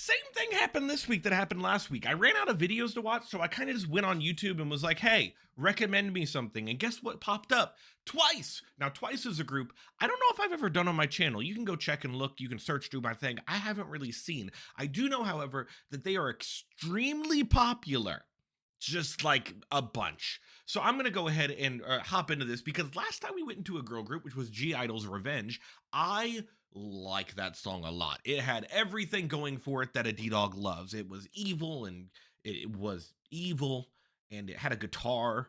Same thing happened this week that happened last week. I ran out of videos to watch, so I kind of just went on YouTube and was like, hey, recommend me something. And guess what popped up? Twice. Now, Twice is a group I don't know if I've ever done on my channel. You can go check and look. You can search through my thing. I haven't really seen. I do know, however, that they are extremely popular. Just like a bunch. So I'm going to go ahead and hop into this because last time we went into a girl group, which was G-Idol's Revenge, I like that song a lot. It had everything going for it that a Ddog loves. It was evil and it had a guitar.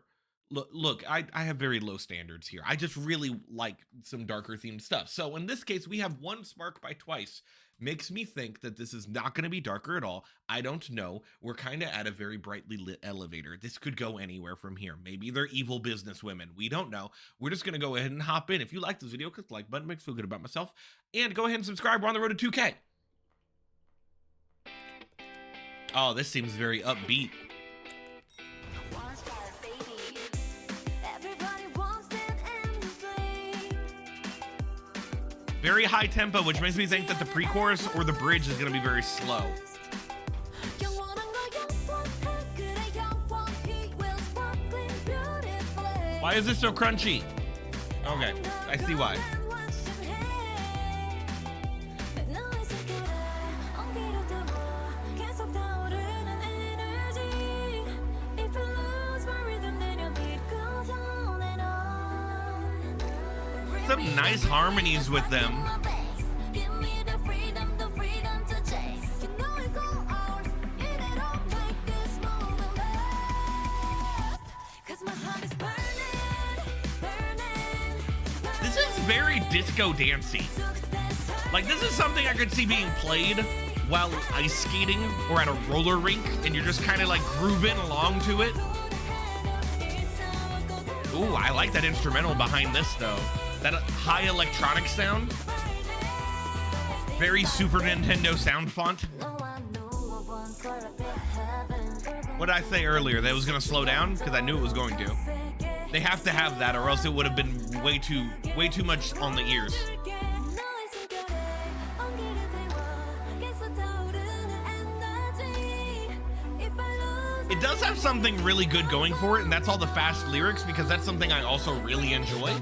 Look, I have very low standards here. I just really like some darker themed stuff. So in this case, we have One Spark by Twice. Makes me think that this is not going to be darker at all. I don't know. We're kind of at a very brightly lit elevator. This could go anywhere from here. Maybe they're evil businesswomen. We don't know. We're just going to go ahead and hop in. If you like this video, click the like button. Makes me feel good about myself. And go ahead and subscribe. We're on the road to 2K. Oh, this seems very upbeat. Very high tempo, which makes me think that the pre-chorus or the bridge is going to be very slow. Why is this so crunchy? Okay, I see why. Some nice harmonies with them. This is very disco dancey. Like, this is something I could see being played while ice skating or at a roller rink, and you're just kind of like grooving along to it. Ooh, I like that instrumental behind this though. That high electronic sound. Very Super Nintendo sound font. What did I say earlier? That it was gonna slow down? Because I knew it was going to. They have to have that or else it would have been way too much on the ears. It does have something really good going for it, and that's all the fast lyrics, because that's something I also really enjoy.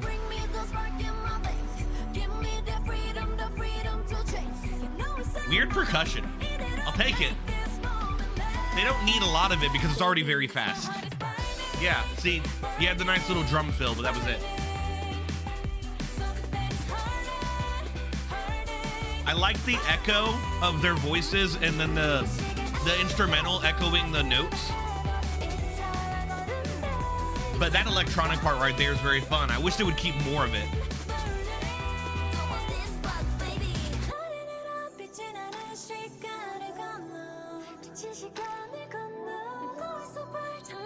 Weird percussion. I'll take it. They don't need a lot of it because it's already very fast. Yeah, see, you had the nice little drum fill, but that was it. I like the echo of their voices and then the instrumental echoing the notes. But that electronic part right there is very fun. I wish they would keep more of it.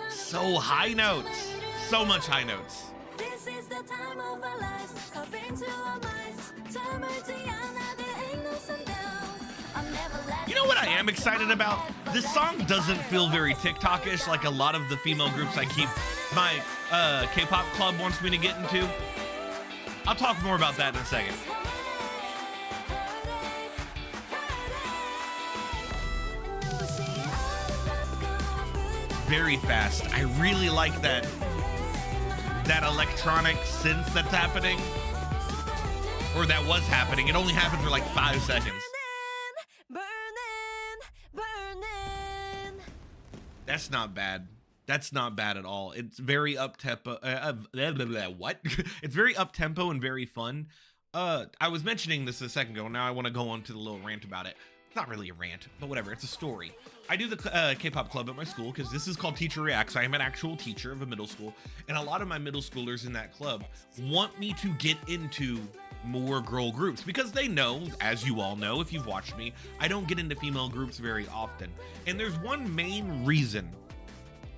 So high notes. So much high notes. You know what I am excited about? This song doesn't feel very TikTok-ish like a lot of the female groups I keep my K-pop club wants me to get into. I'll talk more about that in a second. Very fast. I really like that electronic synth that's happening, or that was happening. It only happened for like 5 seconds. That's not bad. That's not bad at all. It's very up-tempo. What? It's very up-tempo and very fun. I was mentioning this a second ago. Now I want to go on to the little rant about it. It's not really a rant, but whatever. It's a story. I do the K-pop club at my school because this is called Teacher Reacts. I am an actual teacher of a middle school, and a lot of my middle schoolers in that club want me to get into more girl groups because they know, as you all know if you've watched me, I don't get into female groups very often. And there's one main reason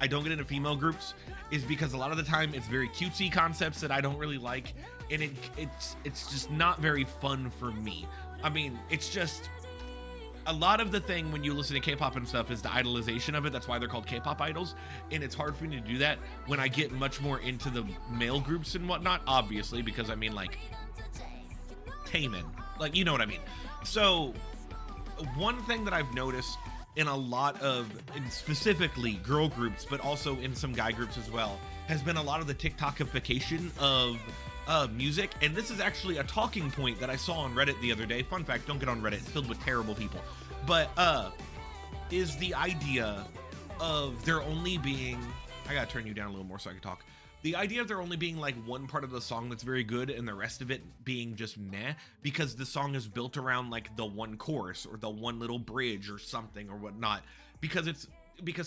I don't get into female groups is because a lot of the time it's very cutesy concepts that I don't really like, and it's just not very fun for me. I mean, it's just a lot of the thing when you listen to K-pop and stuff is the idolization of it. That's why they're called K-pop idols, and it's hard for me to do that when I get much more into the male groups and whatnot, obviously, because I mean, like, Taemin, like, you know what I mean. So one thing that I've noticed in a lot of, in specifically girl groups, but also in some guy groups as well, has been a lot of the TikTokification of music. And this is actually a talking point that I saw on Reddit the other day. Fun fact, don't get on Reddit, it's filled with terrible people. But is the idea of there only being, I gotta turn you down a little more so I can talk. The idea of there only being like one part of the song that's very good and the rest of it being just meh, because the song is built around like the one chorus or the one little bridge or something or whatnot, because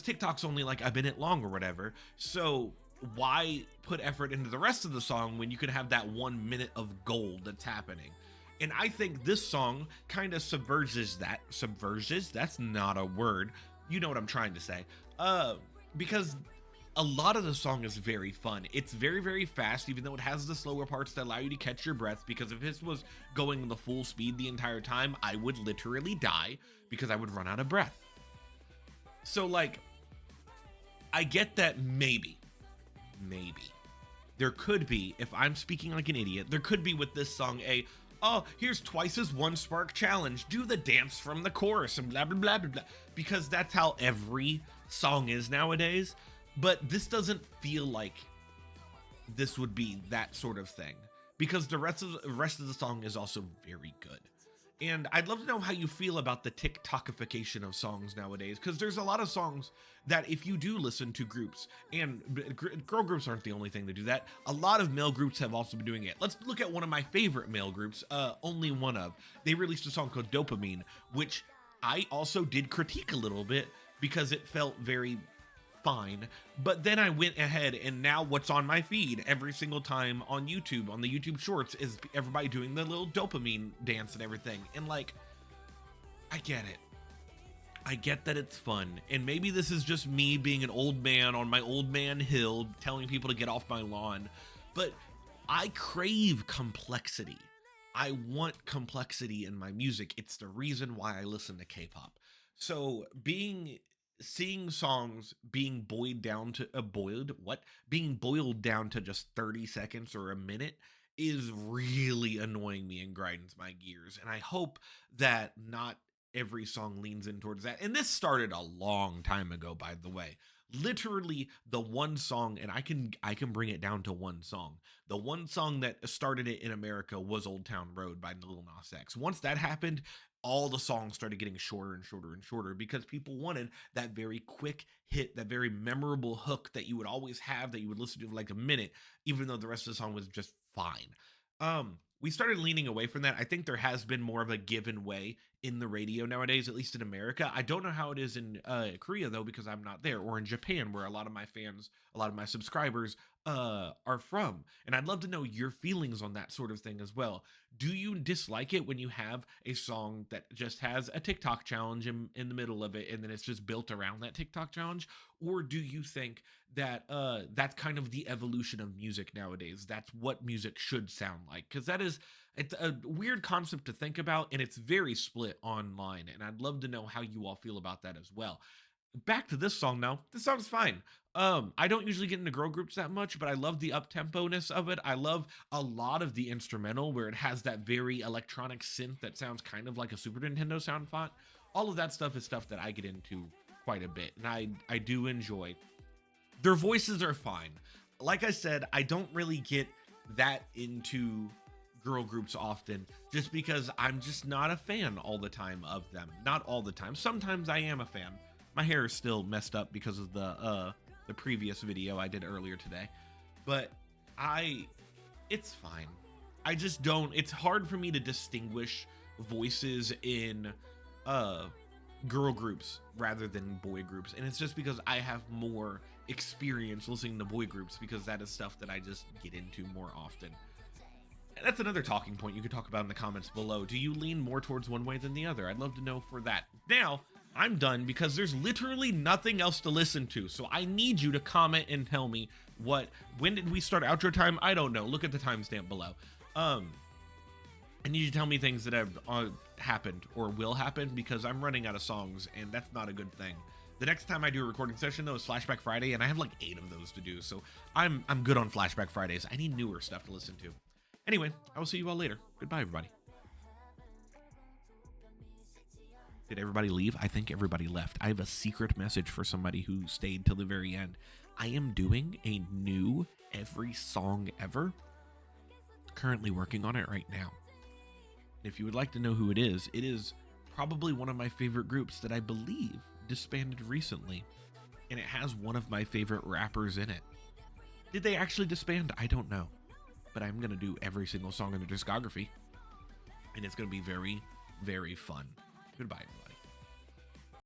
TikTok's only like a minute long or whatever. So why put effort into the rest of the song when you could have that 1 minute of gold that's happening? And I think this song kind of subverses that. Subverses? That's not a word. You know what I'm trying to say. Because a lot of the song is very fun. It's very, very fast, even though it has the slower parts that allow you to catch your breath, because if this was going the full speed the entire time, I would literally die because I would run out of breath. So like, I get that maybe there could be, if I'm speaking like an idiot, there could be with this song oh, here's Twice's one spark challenge, do the dance from the chorus and blah blah blah blah blah, because that's how every song is nowadays. But this doesn't feel like this would be that sort of thing, because the rest of the song is also very good. And I'd love to know how you feel about the TikTokification of songs nowadays, because there's a lot of songs that if you do listen to groups, and girl groups aren't the only thing to do that, a lot of male groups have also been doing it. Let's look at one of my favorite male groups, only one of. They released a song called Dopamine, which I also did critique a little bit because it felt very fine. But then I went ahead, and now what's on my feed every single time on YouTube, on the YouTube shorts, is everybody doing the little dopamine dance and everything. And like, I get it. I get that it's fun. And maybe this is just me being an old man on my old man hill telling people to get off my lawn. But I crave complexity. I want complexity in my music. It's the reason why I listen to K-pop. So seeing songs being boiled down to being boiled down to just 30 seconds or a minute is really annoying me and grinds my gears. And I hope that not every song leans in towards that. And this started a long time ago, by the way. Literally the one song, and I can bring it down to one song. The one song that started it in America was Old Town Road by Lil Nas X. Once that happened, all the songs started getting shorter and shorter and shorter, because people wanted that very quick hit, that very memorable hook that you would always have, that you would listen to for like a minute, even though the rest of the song was just fine. We started leaning away from that. I think there has been more of a given way in the radio nowadays, at least in America. I don't know how it is in Korea, though, because I'm not there, or in Japan, where a lot of my fans, a lot of my subscribers are from. And I'd love to know your feelings on that sort of thing as well. Do you dislike it when you have a song that just has a TikTok challenge in the middle of it, and then it's just built around that TikTok challenge? Or do you think that that's kind of the evolution of music nowadays? That's what music should sound like? Because it's a weird concept to think about, and it's very split online. And I'd love to know how you all feel about that as well. Back to this song now. This song's fine. I don't usually get into girl groups that much, but I love the up-tempo-ness of it. I love a lot of the instrumental, where it has that very electronic synth that sounds kind of like a Super Nintendo sound font. All of that stuff is stuff that I get into quite a bit, and I do enjoy. Their voices are fine. Like I said, I don't really get that into girl groups often, just because I'm just not a fan all the time of them. Not all the time. Sometimes I am a fan. My hair is still messed up because of the previous video I did earlier today, but it's fine. I just don't, it's hard for me to distinguish voices in girl groups rather than boy groups, and it's just because I have more experience listening to boy groups, because that is stuff that I just get into more often. And that's another talking point you could talk about in the comments below. Do you lean more towards one way than the other? I'd love to know for that. Now, I'm done, because there's literally nothing else to listen to. So I need you to comment and tell me when did we start outro time? I don't know. Look at the timestamp below. I need you to tell me things that have happened or will happen, because I'm running out of songs, and that's not a good thing. The next time I do a recording session, though, is Flashback Friday, and I have like 8 of those to do. So I'm good on Flashback Fridays. I need newer stuff to listen to. Anyway, I will see you all later. Goodbye, everybody. Did everybody leave? I think everybody left. I have a secret message for somebody who stayed till the very end. I am doing a new every song ever. Currently working on it right now. If you would like to know who it is probably one of my favorite groups that I believe disbanded recently. And it has one of my favorite rappers in it. Did they actually disband? I don't know. But I'm going to do every single song in their discography. And it's going to be very, very fun. Goodbye, everyone.